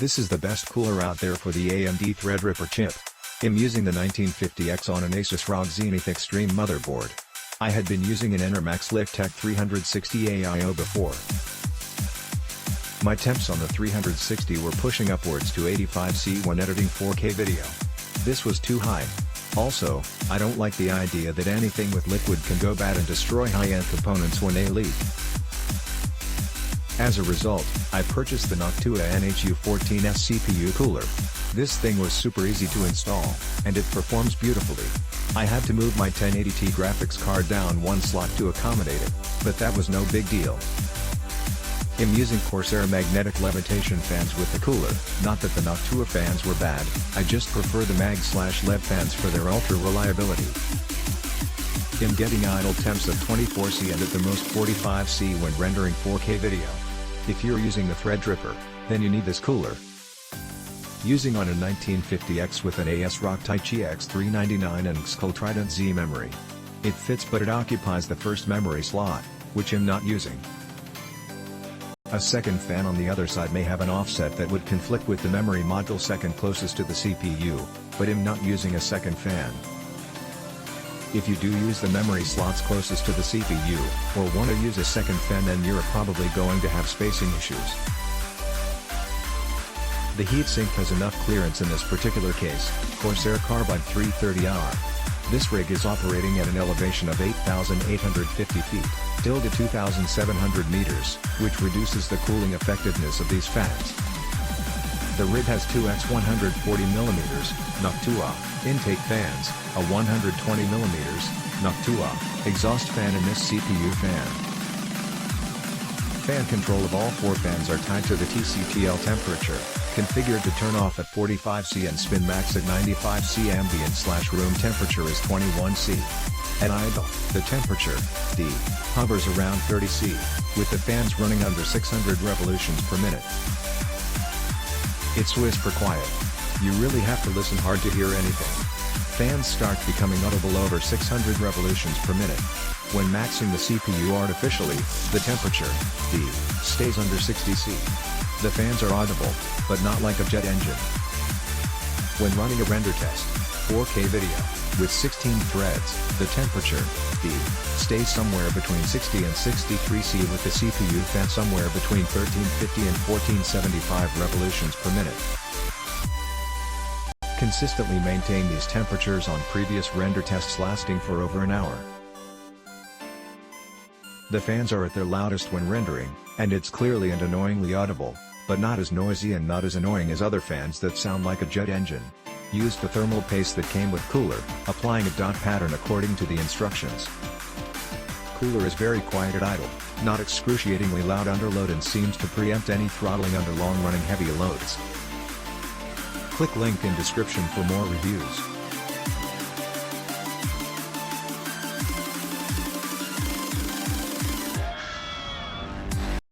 This is the best cooler out there for the AMD Threadripper chip. I'm using the 1950X on an Asus ROG Zenith Extreme motherboard. I had been using an Enermax Lictech 360 AIO before. My temps on the 360 were pushing upwards to 85C when editing 4K video. This was too high. Also, I don't like the idea that anything with liquid can go bad and destroy high-end components when they leak. As a result, I purchased the Noctua NH-U14S CPU cooler. This thing was super easy to install, and it performs beautifully. I had to move my 1080Ti graphics card down one slot to accommodate it, but that was no big deal. I'm using Corsair magnetic levitation fans with the cooler, not that the Noctua fans were bad, I just prefer the mag/lev fans for their ultra reliability. I'm getting idle temps of 24C and at the most 45C when rendering 4K video. If you're using the Threadripper, then you need this cooler. Using on a 1950X with an ASRock Taichi X399 and XCOL Trident Z memory. It fits but it occupies the first memory slot, which I'm not using. A second fan on the other side may have an offset that would conflict with the memory module second closest to the CPU, but I'm not using a second fan. If you do use the memory slots closest to the CPU, or want to use a second fan, then you're probably going to have spacing issues. The heatsink has enough clearance in this particular case, Corsair Carbide 330R. This rig is operating at an elevation of 8,850 feet, still to 2,700 meters, which reduces the cooling effectiveness of these fans. The rig has two X140mm Noctua intake fans, a 120mm Noctua exhaust fan and this CPU fan. Fan control of all four fans are tied to the TCTL temperature, configured to turn off at 45C and spin max at 95C. Ambient/room temperature is 21C. At idle, the temperature, D, hovers around 30C, with the fans running under 600 revolutions per minute. It's whisper quiet. You really have to listen hard to hear anything. Fans start becoming audible over 600 revolutions per minute. When maxing the CPU artificially, the temperature, D, stays under 60C. The fans are audible, but not like a jet engine. When running a render test, 4K video, with 16 threads, the temperature, D, stays somewhere between 60 and 63C with the CPU fan somewhere between 1350 and 1475 revolutions per minute. Consistently maintain these temperatures on previous render tests lasting for over an hour. The fans are at their loudest when rendering, and it's clearly and annoyingly audible, but not as noisy and not as annoying as other fans that sound like a jet engine. Use the thermal paste that came with cooler, applying a dot pattern according to the instructions. Cooler is very quiet at idle, not excruciatingly loud under load, and seems to preempt any throttling under long-running heavy loads. Click link in description for more reviews.